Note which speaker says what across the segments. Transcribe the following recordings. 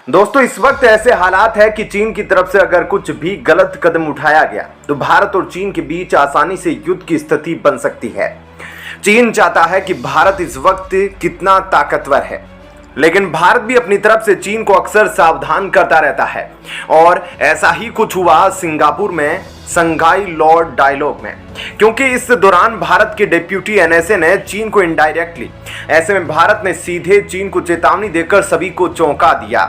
Speaker 1: दोस्तों इस वक्त ऐसे हालात है कि चीन की तरफ से अगर कुछ भी गलत कदम उठाया गया तो भारत और चीन के बीच आसानी से युद्ध की स्थिति बन सकती है। चीन चाहता है कि भारत इस वक्त कितना ताकतवर है, लेकिन भारत भी अपनी तरफ से चीन को अक्सर सावधान करता रहता है और ऐसा ही कुछ हुआ सिंगापुर में शंघाई लॉ डायलॉग में, क्योंकि इस दौरान भारत के डिप्टी एनएसए ने चीन को इनडायरेक्टली, ऐसे में भारत ने सीधे चीन को चेतावनी देकर सभी को चौंका दिया।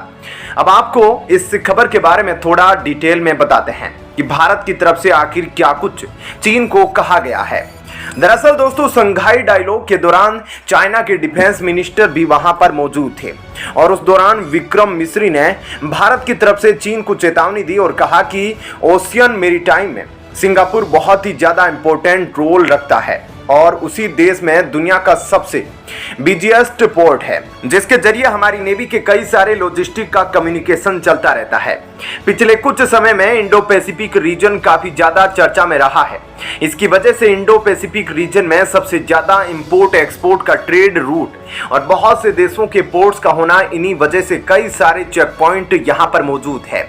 Speaker 1: अब आपको इस खबर के बारे में थोड़ा डिटेल में बताते हैं कि भारत की तरफ से आखिर क्या कुछ चीन को कहा गया है। दरअसल दोस्तों शंघाई डायलॉग के दौरान चाइना के डिफेंस मिनिस्टर भी वहां पर मौजूद थे और उस दौरान विक्रम मिस्री ने भारत की तरफ से चीन को चेतावनी दी और कहा कि ओशियन मेरीटाइम में सिंगापुर बहुत ही ज्यादा इंपॉर्टेंट रोल रखता है और उसी देश में दुनिया का सबसे बिजिएस्ट पोर्ट है, जिसके जरिए हमारी नेवी के कई सारे लॉजिस्टिक का कम्युनिकेशन चलता रहता है। पिछले कुछ समय में इंडो पैसिफिक रीजन काफी ज्यादा चर्चा में रहा है। इसकी वजह से इंडो पैसिफिक रीजन में सबसे ज्यादा इंपोर्ट एक्सपोर्ट का ट्रेड रूट और बहुत से देशों के पोर्ट्स का होना, इन्हीं वजह से कई सारे चेक पॉइंट यहाँ पर मौजूद है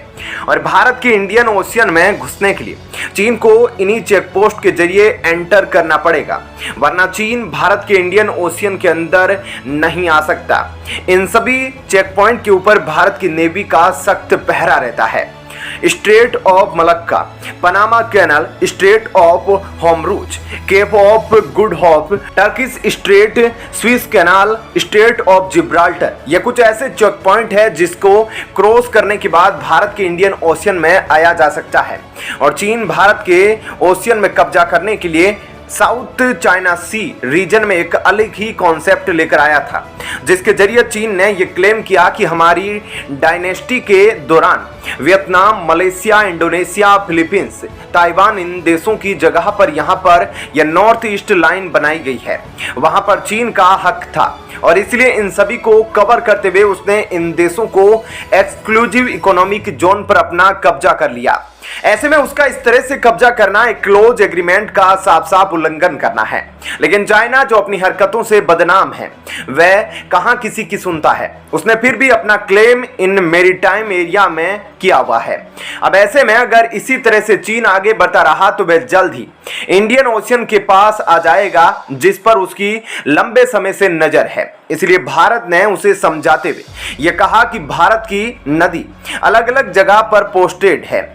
Speaker 1: और भारत के इंडियन ओशियन में घुसने के लिए चीन को इन्हीं चेक पोस्ट के जरिए एंटर करना पड़ेगा, वरना चीन भारत के इंडियन ओशियन के अंदर नहीं आ सकता। इन सभी चेक पॉइंट के ऊपर भारत की नेवी का सख्त पहरा रहता है। Strait of Malacca, Panama canal, strait of होमरूज, cape of good hope, Turkish strait, Swiss canal, strait of Gibraltar, ये कुछ ऐसे चेक पॉइंट है जिसको क्रॉस करने के बाद भारत के इंडियन ओशियन में आया जा सकता है और चीन भारत के ओशियन में कब्जा करने के लिए साउथ चाइना सी रीजन में एक अलग ही कॉन्सेप्ट लेकर आया था, जिसके जरिए चीन ने यह क्लेम किया कि हमारी डायनेस्टी के दौरान Vietnam, Malaysia, Indonesia, Philippines, Taiwan, इन देशों की जगह पर यहाँ पर यह नॉर्थ ईस्ट लाइन बनाई गई है, वहां पर चीन का हक था और इसलिए इन सभी को कवर करते हुए उसने इन देशों को एक्सक्लूसिव इकोनॉमिक जोन पर अपना कब्जा कर लिया। ऐसे में उसका इस तरह से कब्जा करना एक क्लोज एग्रीमेंट का साफ साफ उल्लंघन करना है। लेकिन चाइना जो अपनी हरकतों से बदनाम है, वह कहां किसी की सुनता है, उसने फिर भी अपना क्लेम इन मेरीटाइम एरिया में किया हुआ है। अब ऐसे में अगर इसी तरह से चीन आगे बढ़ता रहा तो वह जल्द ही इंडियन ओशियन के पास आ जाएगा, जिस पर उसकी लंबे समय से नजर है। इसलिए भारत ने उसे समझाते हुए यह कहा कि भारत की नदी अलग अलग जगह पर पोस्टेड है।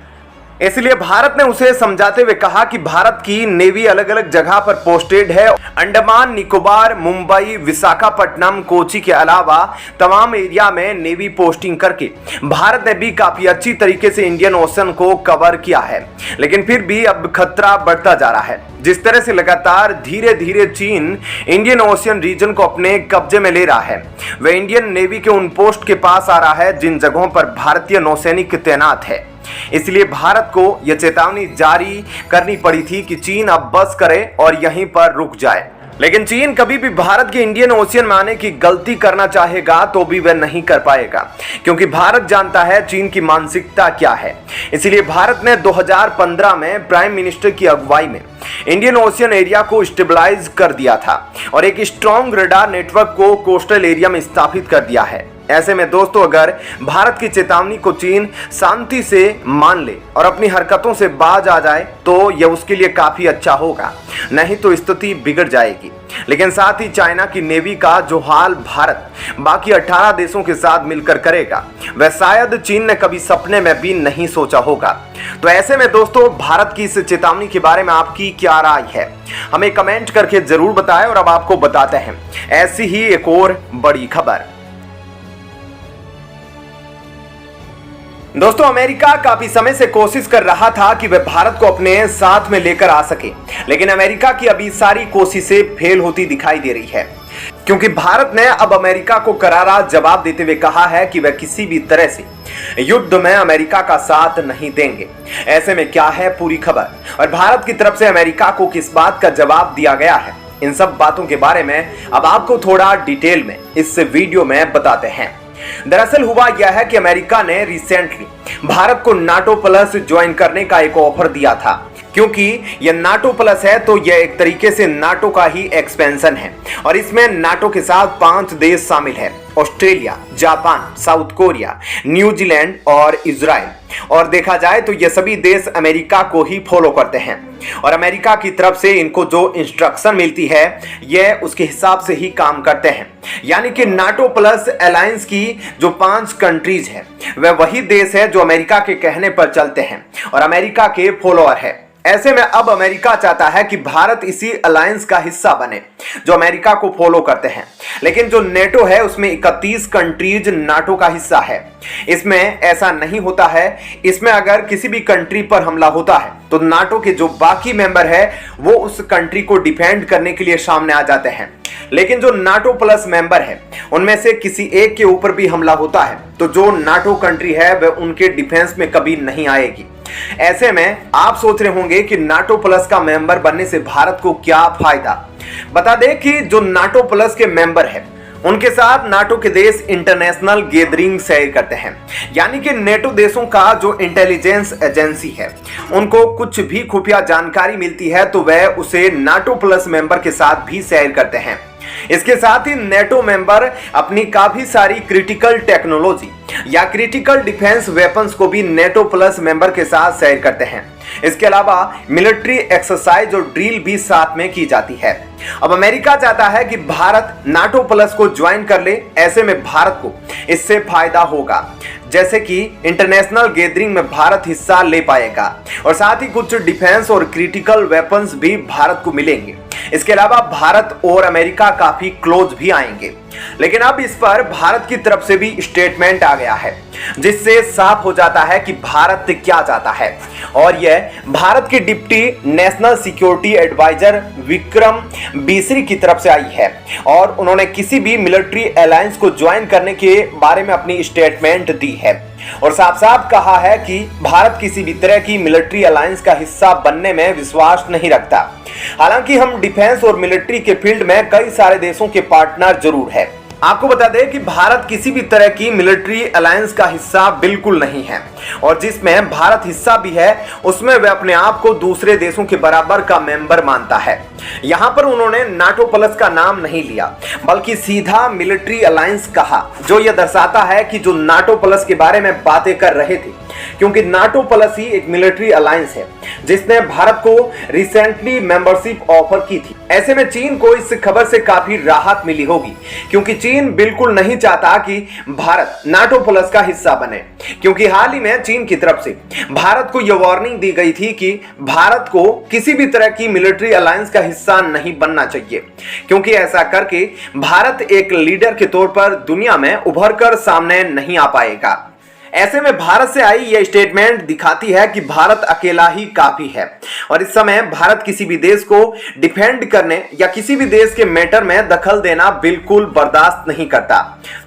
Speaker 1: इसलिए भारत ने उसे समझाते हुए कहा कि भारत की नेवी अलग अलग जगह पर पोस्टेड है। अंडमान निकोबार, मुंबई, विशाखापट्टनम, कोची के अलावा तमाम एरिया में नेवी पोस्टिंग करके भारत ने भी काफी अच्छी तरीके से इंडियन ओशन को कवर किया है। लेकिन फिर भी अब खतरा बढ़ता जा रहा है। जिस तरह से लगातार धीरे धीरे चीन इंडियन ओशियन रीजन को अपने कब्जे में ले रहा है, वह इंडियन नेवी के उन पोस्ट के पास आ रहा है जिन जगहों पर भारतीय नौसैनिक तैनात है। इसलिए भारत को यह चेतावनी जारी करनी पड़ी थी कि चीन अब बस करे और यहीं पर रुक जाए। लेकिन चीन कभी भी भारत के इंडियन ओशियन में आने की गलती करना चाहेगा तो भी वह नहीं कर पाएगा, क्योंकि भारत जानता है चीन की मानसिकता क्या है। इसलिए भारत ने 2015 में प्राइम मिनिस्टर की अगुवाई में इंडियन ओशियन एरिया को स्टेबलाइज कर दिया था और एक स्ट्रॉन्ग रडार नेटवर्क को कोस्टल एरिया में स्थापित कर दिया है। ऐसे में दोस्तों अगर भारत की चेतावनी को चीन शांति से मान ले और अपनी हरकतों से बाज आ जाए तो यह उसके लिए काफी अच्छा होगा, नहीं तो स्थिति बिगड़ जाएगी। लेकिन साथ ही चाइना की नेवी का जो हाल भारत बाकी 18 देशों के साथ मिलकर करेगा, वह शायद चीन ने कभी सपने में भी नहीं सोचा होगा। तो ऐसे में दोस्तों भारत की इस चेतावनी के बारे में आपकी क्या राय है, हमें कमेंट करके जरूर बताएं। और अब आपको बताते हैं ऐसी ही एक और बड़ी खबर। दोस्तों अमेरिका काफी समय से कोशिश कर रहा था कि वह भारत को अपने साथ में लेकर आ सके, लेकिन अमेरिका की अभी सारी कोशिशें फेल होती दिखाई दे रही है, क्योंकि भारत ने अब अमेरिका को करारा जवाब देते हुए कहा है कि वह किसी भी तरह से युद्ध में अमेरिका का साथ नहीं देंगे। ऐसे में क्या है पूरी खबर और भारत की तरफ से अमेरिका को किस बात का जवाब दिया गया है, इन सब बातों के बारे में अब आपको थोड़ा डिटेल में इस वीडियो में बताते हैं। दरअसल हुआ यह है कि अमेरिका ने रिसेंटली भारत को नाटो प्लस ज्वाइन करने का एक ऑफर दिया था। क्योंकि यह नाटो प्लस है तो यह एक तरीके से नाटो का ही एक्सपेंशन है और इसमें नाटो के साथ 5 देश शामिल है: Australia, Japan, south Korea, New Zealand और इजराइल। और देखा जाए तो ये सभी देश अमेरिका को ही फॉलो करते हैं और अमेरिका की तरफ से इनको जो इंस्ट्रक्शन मिलती है यह उसके हिसाब से ही काम करते हैं। यानी कि नाटो प्लस अलायंस की जो 5 कंट्रीज है वह वही देश है जो अमेरिका के कहने पर चलते हैं और अमेरिका के फॉलोअर है। ऐसे में अब अमेरिका चाहता है कि भारत इसी अलायंस का हिस्सा बने जो अमेरिका को फॉलो करते हैं। लेकिन जो नेटो है उसमें 31 कंट्रीज नाटो का हिस्सा है। इसमें ऐसा नहीं होता है। इसमें अगर किसी भी कंट्री पर हमला होता है तो नाटो के जो बाकी मेंबर है वो उस कंट्री को डिफेंड करने के लिए सामने आ जाते हैं। लेकिन जो नाटो प्लस मेंबर है उनमें से किसी एक के ऊपर भी हमला होता है तो जो नाटो कंट्री है वह उनके डिफेंस में कभी नहीं आएगी। ऐसे में आप सोच रहे होंगे कि नाटो प्लस का मेंबर बनने से भारत को क्या फायदा। बता दें कि जो नाटो प्लस के मेंबर है उनके साथ नाटो के देश इंटरनेशनल गैदरिंग शेयर करते हैं। यानी कि नेटो देशों का जो इंटेलिजेंस एजेंसी है उनको कुछ भी खुफिया जानकारी मिलती है तो वह उसे नाटो प्लस मेंबर के साथ भी शेयर करते हैं। इसके साथ ही नेटो मेंबर अपनी काफी सारी क्रिटिकल टेक्नोलॉजी या क्रिटिकल डिफेंस वेपन्स को भी नेटो प्लस मेंबर के साथ शेयर करते हैं। इसके अलावा मिलिट्री एक्सरसाइज और ड्रिल भी साथ में की जाती है। अब अमेरिका चाहता है कि भारत नाटो प्लस को ज्वाइन कर ले। ऐसे में भारत को इससे फायदा होगा, जैसे कि इंटरनेशनल गैदरिंग में भारत हिस्सा ले पाएगा और साथ ही कुछ डिफेंस और क्रिटिकल वेपन्स भी भारत को मिलेंगे। इसके अलावा भारत और अमेरिका काफी क्लोज भी आएंगे। लेकिन अब इस पर भारत की तरफ से भी स्टेटमेंट आ गया है जिससे साफ हो जाता है कि भारत क्या चाहता है। और यह भारत के deputy national security advisor Vikram Misri की तरफ से आई है और उन्होंने किसी भी मिलिट्री अलायंस को ज्वाइन करने के बारे में अपनी स्टेटमेंट दी है और साफ साफ कहा है कि भारत किसी भी तरह की मिलिट्री अलायंस का हिस्सा बनने में विश्वास नहीं रखता। हालांकि हम डिफेंस और मिलिट्री के फील्ड में कई सारे देशों के पार्टनर जरूर है। आपको बता दें कि भारत किसी भी तरह की मिलिट्री अलायंस का हिस्सा बिल्कुल नहीं है और जिसमें भारत हिस्सा भी है उसमें वह अपने आप को दूसरे देशों के बराबर का मेंबर मानता है। यहां पर उन्होंने नाटो प्लस का नाम नहीं लिया बल्कि सीधा मिलिट्री अलायंस कहा, जो यह दर्शाता है कि जो नाटो प्लस के बारे में बातें कर रहे थे, क्योंकि नाटो प्लस ही एक मिलिट्री अलायंस है जिसने भारत को रिसेंटली मेंबरशिप ऑफर की थी। ऐसे में चीन को इस खबर से काफी राहत मिली होगी क्योंकि चीन बिल्कुल नहीं चाहता कि भारत नाटो प्लस का हिस्सा बने, क्योंकि हाल ही में चीन की तरफ से भारत को यह वार्निंग दी गई थी कि भारत को किसी भी तरह की मिलिट्री अलायंस का हिस्सा नहीं बनना चाहिए, क्योंकि ऐसा करके भारत एक लीडर के तौर पर दुनिया में उभर कर सामने नहीं आ पाएगा। ऐसे में भारत से आई यह स्टेटमेंट दिखाती है कि भारत अकेला ही काफी है और इस समय भारत किसी भी देश को डिफेंड करने या किसी भी देश के मैटर में दखल देना बिल्कुल बर्दाश्त नहीं करता।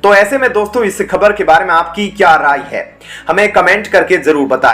Speaker 1: तो ऐसे में दोस्तों इस खबर के बारे में आपकी क्या राय है, हमें कमेंट करके जरूर बताएं।